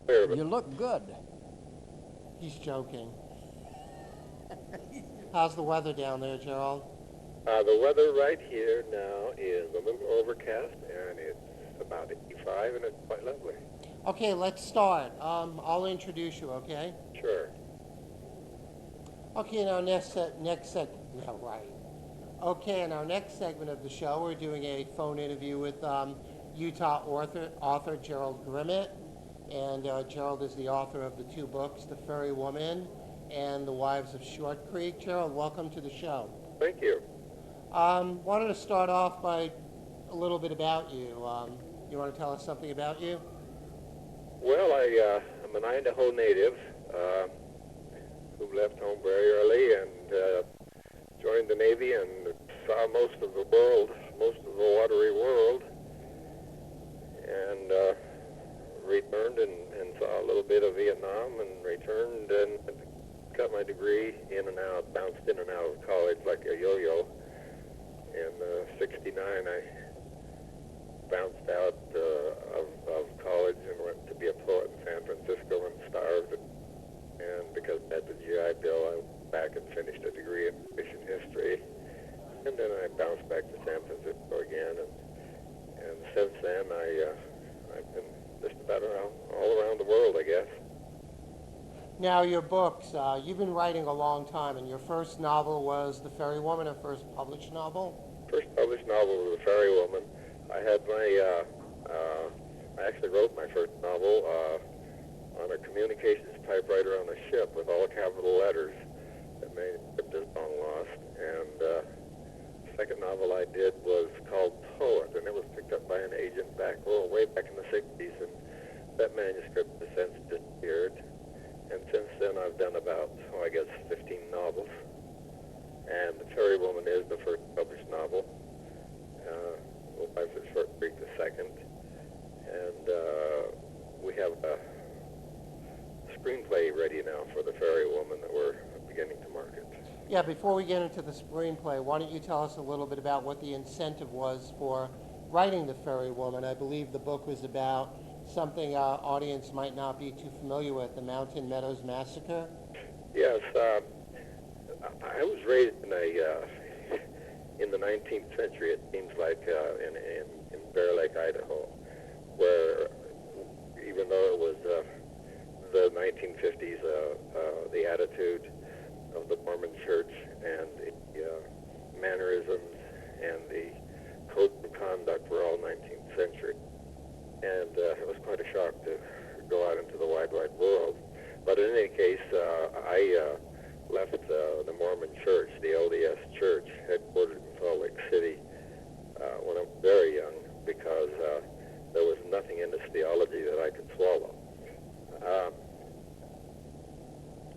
You look good. He's joking. How's the weather down there, Gerald? The weather right here now is a little overcast, and it's about 85, and it's quite lovely. Okay, let's start. I'll introduce you, okay? Sure. Okay, in our yeah, right. Okay, in our next segment of the show, we're doing a phone interview with Utah author Gerald Grimmett. And Gerald is the author of the two books, The Fairy Woman and The Wives of Short Creek. Gerald, welcome to the show. Thank you. Wanted to start off by a little bit about you. You want to tell us something about you? Well, I'm an Idaho native who left home very early and joined the Navy and saw most of the world, most of the watery world, and returned and saw a little bit of Vietnam and returned and got my degree in and out, bounced in and out of college like a yo-yo. In '69, I bounced out of college and went to be a poet in San Francisco and starved. And because I had the GI Bill, I went back and finished a degree in mission history. And then I bounced back to San Francisco again. And since then, I've been just about all around the world, I guess. Now, your books, you've been writing a long time, and your first novel was The Fairy Woman, a first published novel? First published novel was The Fairy Woman. I had I actually wrote my first novel on a communications typewriter on a ship with all capital letters. That manuscript is long lost. And the second novel I did was called Poet, and it was picked up by an agent way back in the 60s, and that manuscript has since disappeared. And since then I've done about, 15 novels. And The Fairy Woman is the first published novel. Wives of Short Creek the second. And we have a screenplay ready now for The Fairy Woman that we're beginning to market. Yeah, before we get into the screenplay, why don't you tell us a little bit about what the incentive was for writing The Fairy Woman? I believe the book was about something our audience might not be too familiar with, the Meadows massacre. Yes, I was raised in the 19th century, it seems like, in Bear Lake, Idaho, where even though it was the 1950s, the attitude of the Mormon Church and the mannerisms and the codes of conduct were all 19th century. And it was quite a shock to go out into the wide world. But in any case, I left the Mormon Church, the LDS Church, headquartered in Salt Lake City, when I was very young, because there was nothing in this theology that I could swallow.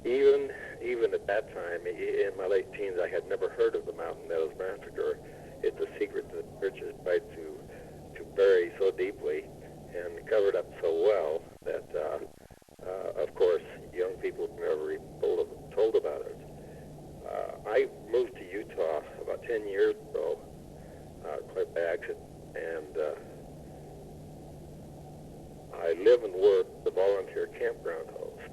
Even at that time, in my late teens, I had never heard of the Mountain Meadows Massacre. It's a secret that the church has tried to bury so deeply and covered up so well that, of course, young people never even told about it. I moved to Utah about 10 years ago, quite by accident, and I live and work as a volunteer campground host.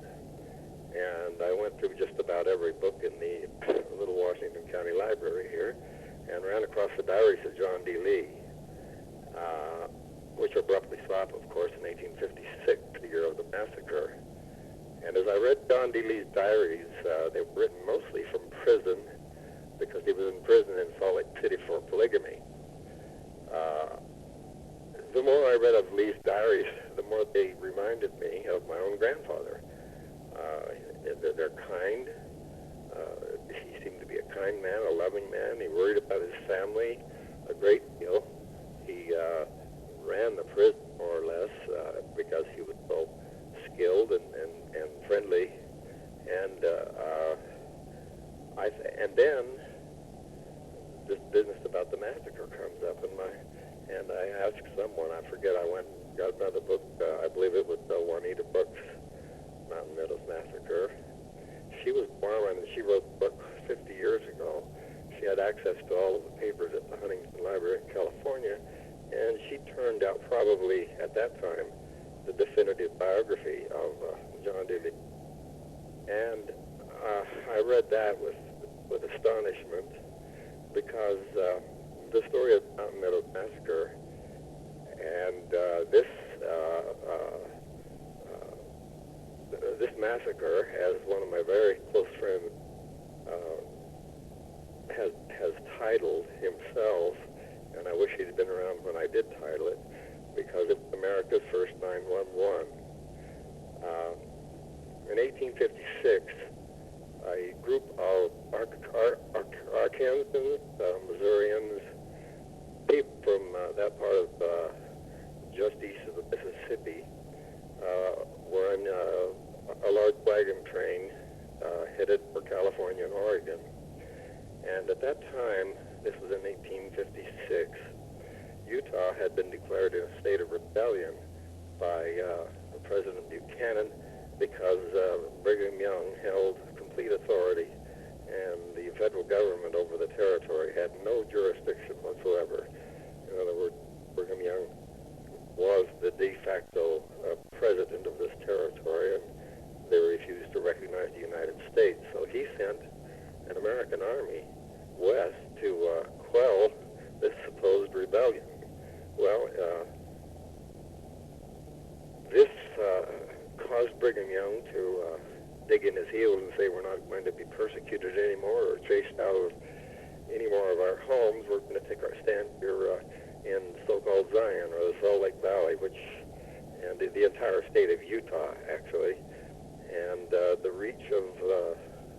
And I went through just about every book in the little Washington County Library here and ran across the diaries of John D. Lee, which abruptly stopped, of course, in 1856, the year of the massacre. And as I read John D. Lee's diaries, they were written mostly from prison, because he was in prison in Salt Lake City for polygamy. The more I read of Lee's diaries, the more they reminded me of my own grandfather. They're kind. He seemed to be a kind man, a loving man. He worried about his family a great deal. He ran the prison, more or less, because he was so skilled and friendly. And then this business about the massacre comes up, and I asked someone, I forget, I went and got another book, I believe it was Juanita Brooks' Mountain Meadows Massacre. She was Mormon, and she wrote the book 50 years ago. She had access to all of the papers at the Huntington Library in California, and she turned out probably, at that time, the definitive biography of John D. Lee. And I read that with astonishment, because the story of Mountain Meadows massacre and this massacre, as one of my very close friends has titled himself, and I wish he'd been around when I did title it, because it was America's first 911. In 1856, a group of Arkansans, Missourians, people from that part of just east of the Mississippi, were in a large wagon train headed for California and Oregon. And at that time, this was in 1856, Utah had been declared in a state of rebellion by President Buchanan, because Brigham Young held complete authority, and the federal government over the territory had no jurisdiction whatsoever. In other words, Brigham Young was the de facto president of this territory, and they refused to recognize the United States. So he sent an American army west to quell this supposed rebellion. Well, this caused Brigham Young to dig in his heels and say, we're not going to be persecuted anymore or chased out of any more of our homes. We're going to take our stand here in so-called Zion, or the Salt Lake Valley, and the entire state of Utah, actually. And the reach of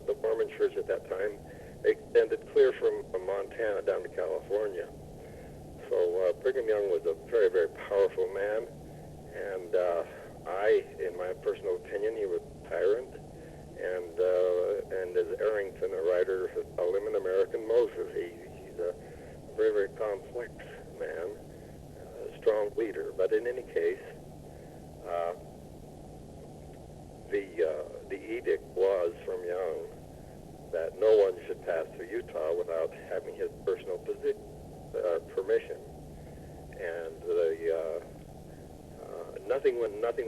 the Mormon Church at that time extended clear from Montana down to California. So Brigham Young was a very, very powerful man, and in my personal opinion, he was a tyrant, and as Arrington, a writer, has called him an American Moses. He's a very, very complex man, a strong leader. But in any case, the edict was from Young that no one should pass through Utah without having his personal permission. And nothing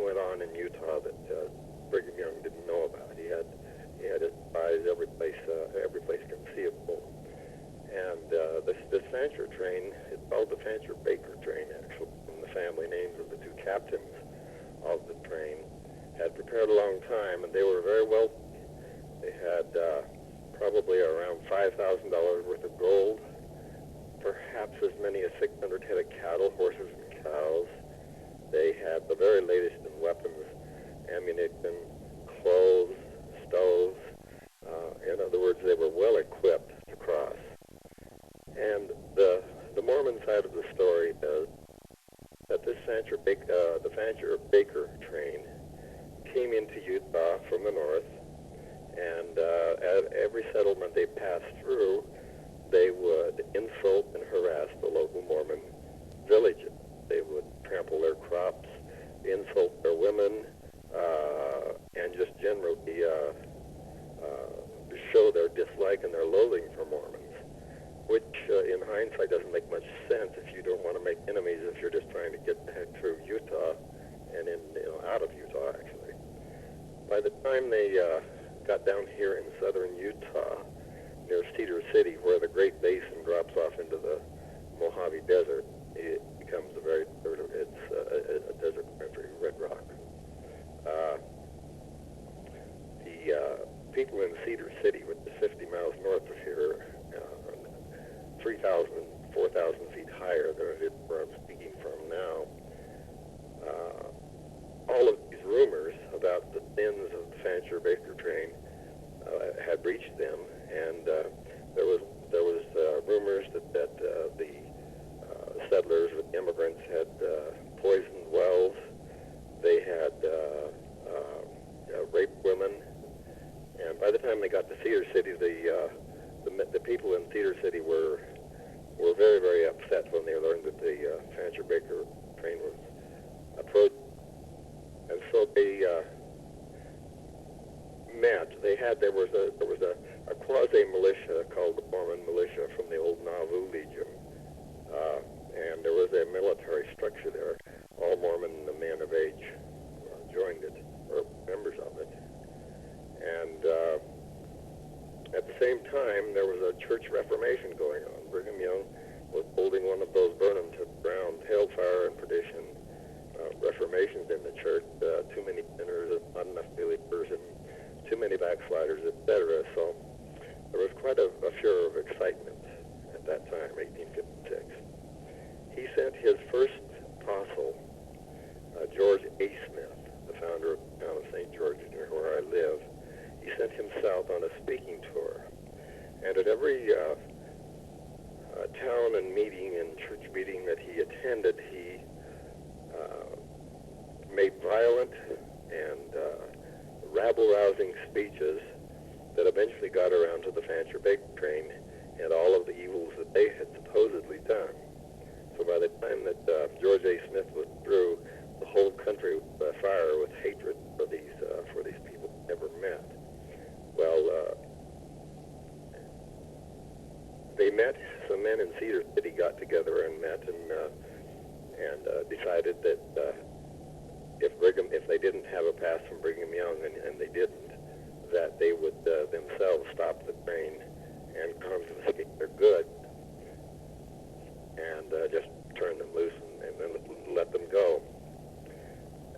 went on in Utah that Brigham Young didn't know about. He had his spies every place conceivable. And this Fancher train, it's called the Fancher-Baker train, actually, from the family names of the two captains of the train, had prepared a long time, and they were very wealthy. They had probably around $5,000 worth of gold, perhaps as many as 600 head of cattle, horses and cows. They had the very latest in weapons, ammunition, clothes, stoves. In other words, they were well equipped to cross. And the Mormon side of the story is that this the Fancher-Baker train came into Utah from the north, and at every settlement they passed through, they would insult and harass the local Mormon villages. They would trample their crops, insult their women, and just generally show their dislike and their loathing for Mormons, which in hindsight doesn't make much sense if you don't want to make enemies, if you're just trying to get through Utah and out of Utah, actually. By the time they got down here in southern Utah, near Cedar City, where the Great Basin drops off into the Mojave Desert, it becomes a desert country, red rock. The people in Cedar City, which is 50 miles north of here, 3,000, 4,000 feet higher than where I'm speaking from now, all of these rumors about the sins of the Fancher-Baker train had reached them, and there was rumors that the settlers, the immigrants, had poisoned wells. They had raped women, and by the time they got to Cedar City, the people in Cedar City were very, very upset when they learned that the Fancher-Baker train was approaching. And so they met. There was a quasi militia called the Mormon Militia from the old Nauvoo Legion, and there was a military structure there, all Mormon men of age. reformation going on. Brigham Young was holding one of those burn 'em to the ground, hellfire and perdition, reformations in the church, too many sinners, not enough believers, and too many backsliders, etc. So there was quite a furor of excitement at that time, 1856. He sent his first apostle, George A. Smith, the founder of the town of St. George, near where I live. He sent him south on a speaking tour. And at every town and meeting and church meeting that he attended, he made violent and rabble-rousing speeches that eventually got around to the Fancher Baker train and all of the evils that they had supposedly done. So by the time that George A. Smith was through, the whole country was afire with hatred for these people never met. Well, they met. Some men in Cedar City got together and met and decided that if they didn't have a pass from Brigham Young, and they didn't, that they would themselves stop the train and confiscate their goods and just turn them loose and then let them go.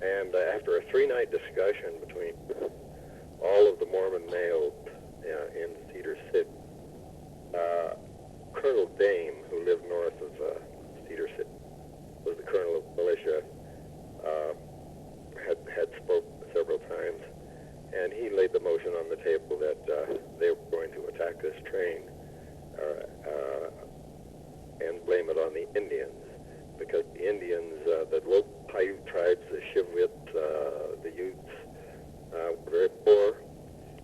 And after a 3-night discussion between all of the Mormon males in Cedar City, Colonel Dame, who lived north of Cedar City, was the colonel of militia, had spoke several times, and he laid the motion on the table that they were going to attack this train and blame it on the Indians, because the Indians, the local Paiute tribes, the Shivwits, the Utes, were very poor,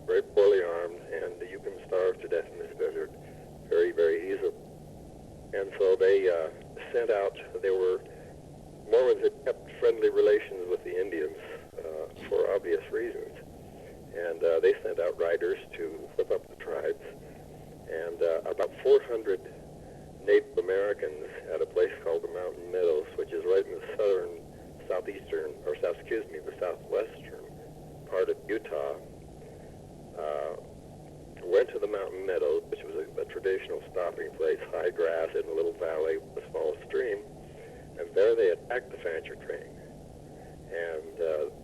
very poorly armed, and you can starve to death in this desert very, very easily. And so they sent out, Mormons had kept friendly relations with the Indians for obvious reasons, and they sent out riders to whip up the tribes, and about 400 Native Americans at a place called the Mountain Meadows, which is right in the the southwestern part of Utah, went to the Mountain Meadows, which was a traditional stopping place, high grass in a little valley with a small stream, and there they attacked the Fancher train. And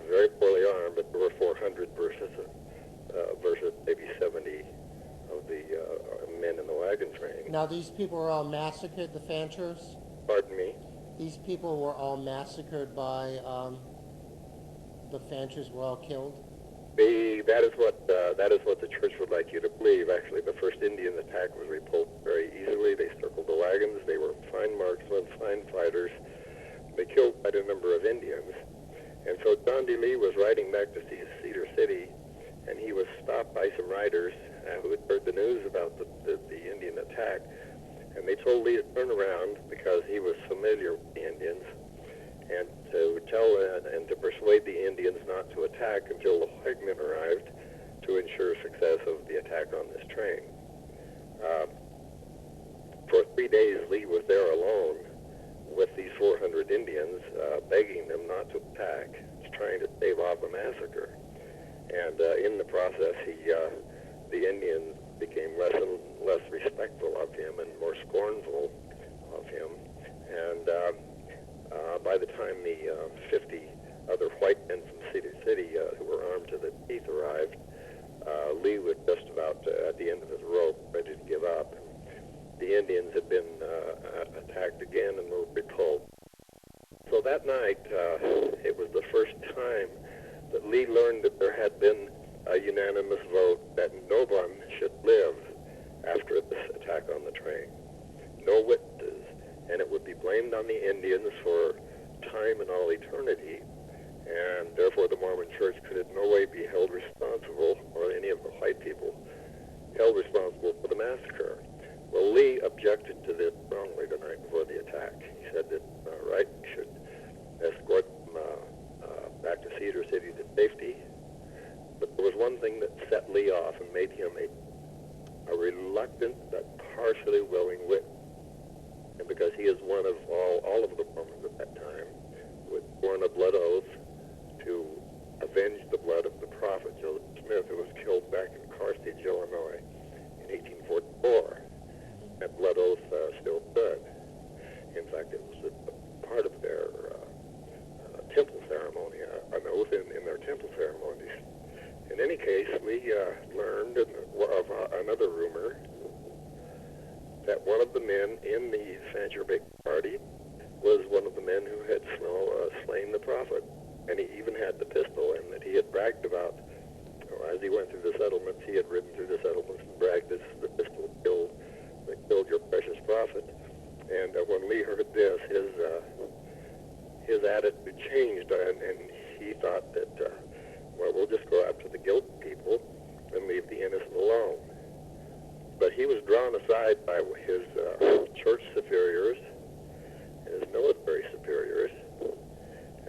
very poorly armed, but there were 400 versus maybe 70 of the men in the wagon train. Now, these people were all massacred, the Fanchers? Pardon me? These people were all massacred by, the Fanchers were all killed? That is what the church would like you to believe. Actually, the first Indian attack was repulsed very easily. They circled the wagons. They were fine marksmen, fine fighters. They killed quite a number of Indians. And so John D. Lee was riding back to Cedar City, and he was stopped by some riders who had heard the news about the Indian attack. And they told Lee to turn around because he was familiar with the Indians, and to tell and to persuade the Indians not to attack until the white men arrived to ensure success of the attack on this train. For 3 days, Lee was there alone with these 400 Indians, begging them not to attack, trying to stave off a massacre. And in the process, the Indians became less and less respectful of him and more scornful of him. And by the time the 50 other white men from Cedar City who were armed to the teeth arrived, Lee was just about at the end of his rope, ready to give up. The Indians had been attacked again and were repulsed. So that night, it was the first time that Lee learned that there had been a unanimous vote that no one should live after this attack on the train. No witnesses, and it would be blamed on the Indians for time and all eternity, and therefore the Mormon Church could in no way be held responsible, or any of the white people held responsible for the massacre. Well, Lee objected to this strongly the night before the attack. He said that, we should escort them back to Cedar City to safety. But there was one thing that set Lee off and made him a reluctant but partially willing witness. And because he is one of all of the Mormons at that time, who had sworn a blood oath to avenge the blood of the prophet Joseph Smith, who was killed back in Carthage, Illinois, in 1844. temple ceremony, an oath in their temple ceremonies. In any case, we learned of another rumor that one of the men in the Sancher Big Party was one of the men who had slain the prophet. And he even had the pistol, and that he had bragged about, as he went through the settlements, he had ridden through the settlements and bragged, "This is the pistol that killed your precious prophet." And when Lee heard this, his attitude changed, and he thought that, well, we'll just go after the guilty people and leave the innocent alone. But he was drawn aside by his church superiors and his military superiors,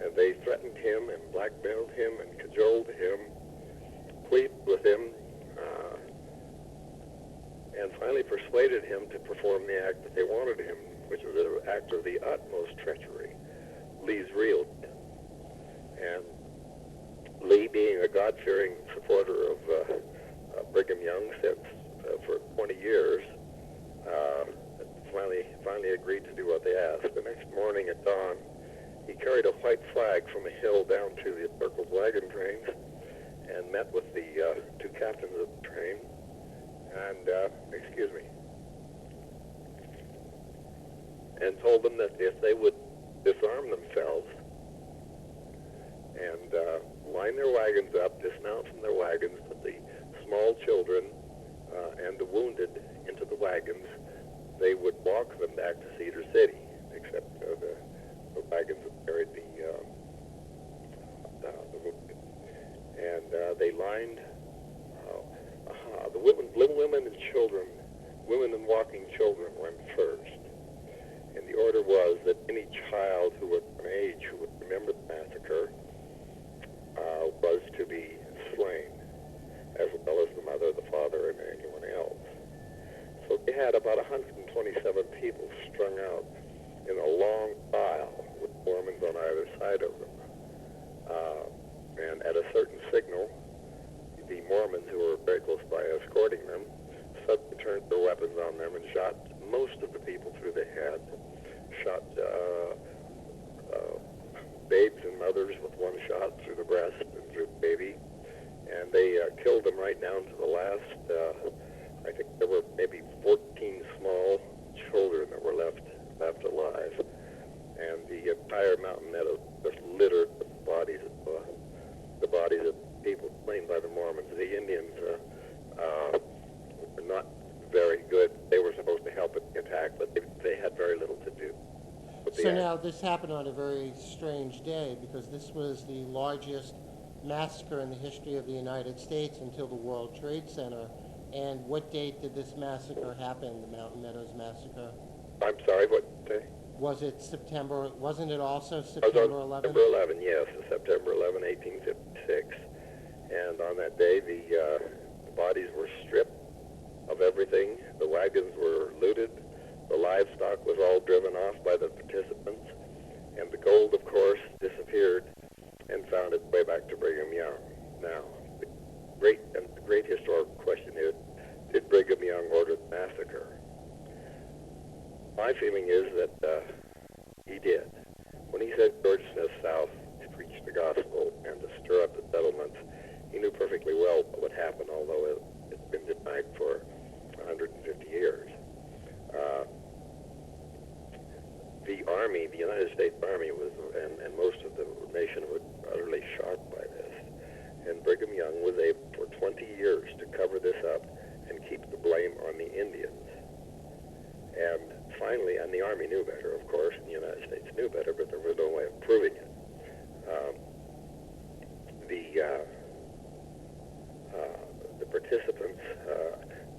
and they threatened him and blackmailed him and cajoled him, pleaded with him, and finally persuaded him to perform the act that they wanted him, which was an act of the utmost treachery, Lee's real death. And Lee, being a God-fearing supporter of Brigham Young since for 20 years, finally agreed to do what they asked. The next morning at dawn, he carried a white flag from a hill down to the circled wagon trains and met with the two captains of the train and, and told them that if they would disarm themselves and line their wagons up, dismount from their wagons, put the small children and the wounded into the wagons, they would walk them back to Cedar City, except the wagons that carried the wounded. And they lined the women and children, women and walking children went first. And the order was that any child who was of age who would remember the massacre was to be slain, as well as the mother, the father, and anyone else. So they had about 127 people strung out in a long file with Mormons on either side of them. And at a certain signal, the Mormons, who were very close by escorting them, suddenly turned their weapons on them and shot most of the people through the head, shot babes and mothers with one shot through the breast and through the baby, and they killed them right down to the last, I think there were maybe 14 small children that were left alive, and the entire mountain meadow just littered with the bodies of people slain by the Mormons. The Indians were not very good. They were supposed to help in the attack, but they had very little to do. So now this happened on a very strange day, because this was the largest massacre in the history of the United States until the World Trade Center. And what date did this massacre happen, the Mountain Meadows massacre? I'm sorry, what day? Was it September? Wasn't it also September 11th? September 11, yes, September 11, 1856. And on that day, the bodies were stripped of everything. The wagons were looted. The livestock was all driven off by the participants. And the gold, of course, disappeared and found its way back to Brigham Young. Now, the great historical question is, did Brigham Young order the massacre? My feeling is that he did. When he sent George Smith south to preach the gospel and to stir up the settlements, he knew perfectly well what would happen, although it's been denied for 150 years. The Army, the United States Army, and most of the nation was utterly shocked by this. And Brigham Young was able for 20 years to cover this up and keep the blame on the Indians. And finally, and the Army knew better, of course, and the United States knew better, but there was no way of proving it. The participants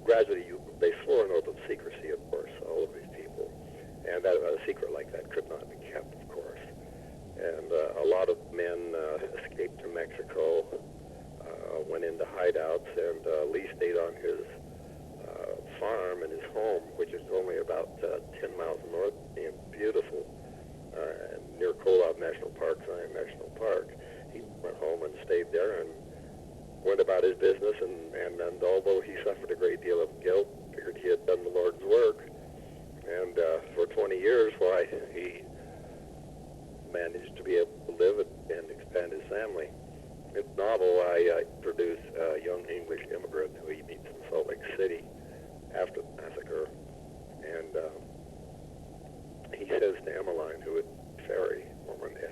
gradually, they swore an oath of secrecy, of course, all of these people. And that a secret like that could not be kept, of course. And a lot of men escaped to Mexico, went into hideouts, and Lee stayed on his farm and his home, which is only about 10 miles north and beautiful, near Kolob National Park, Zion National Park. He went home and stayed there and went about his business, and although he suffered a great deal of guilt, figured he had done the Lord's work, and for 20 years, why, he managed to be able to live novel, I introduce a young English immigrant who he meets in Salt Lake City after the massacre, and he says to Emmeline, who is Ferry, woman Ferry,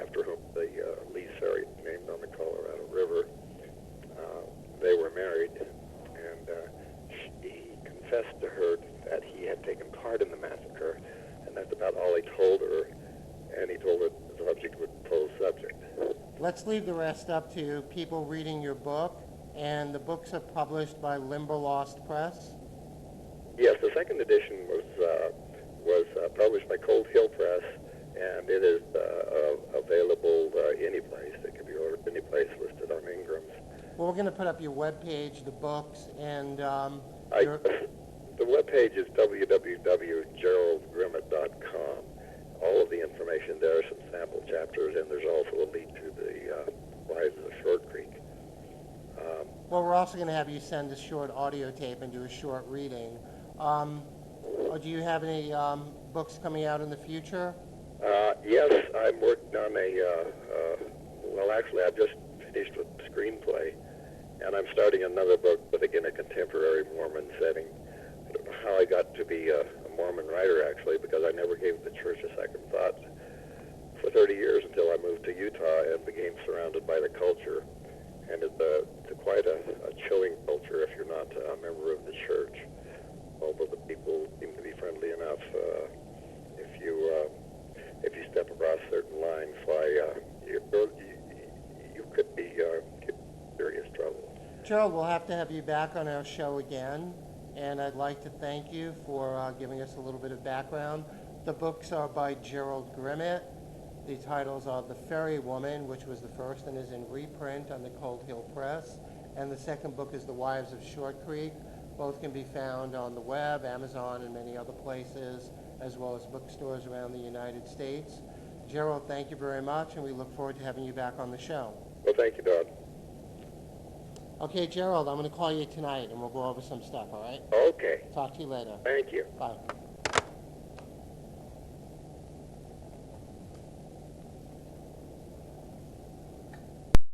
after whom the Lee Ferry is named on the Colorado River, they were married, and he confessed to her that he had taken part in the massacre, and that's about all he told her, and he told her the subject was a closed subject. Let's leave the rest up to people reading your book, and the books are published by Limberlost Press. Yes, the second edition was published by Cold Hill Press, and it is available any place. It can be ordered any place listed on Ingram's. Well, we're going to put up your webpage, the books, and your... The webpage is www.geraldgrimmett.com. All of the information there, some sample chapters, and there's also a link to the Wives of Short Creek. Well, we're also going to have you send a short audio tape and do a short reading. Do you have any books coming out in the future? Yes, I'm working on well, actually, I've just finished with the screenplay, and I'm starting another book, but again, a contemporary Mormon setting. I don't know how I got to be a Mormon writer, actually, because I never gave the church a second thought for 30 years until I moved to Utah and became surrounded by the culture. And it's quite a chilling culture if you're not a member of the church, although the people seem to be friendly enough. If you step across certain lines, you could be in serious trouble. Gerald, we'll have to have you back on our show again, and I'd like to thank you for giving us a little bit of background. The books are by Gerald Grimmett. The titles are The Ferry Woman, which was the first and is in reprint on the Cold Hill Press, and the second book is The Wives of Short Creek. Both can be found on the web, Amazon, and many other places, as well as bookstores around the United States. Gerald, thank you very much, and we look forward to having you back on the show. Well, thank you, Don. Okay, Gerald, I'm going to call you tonight, and we'll go over some stuff, all right? Okay. Talk to you later. Thank you. Bye.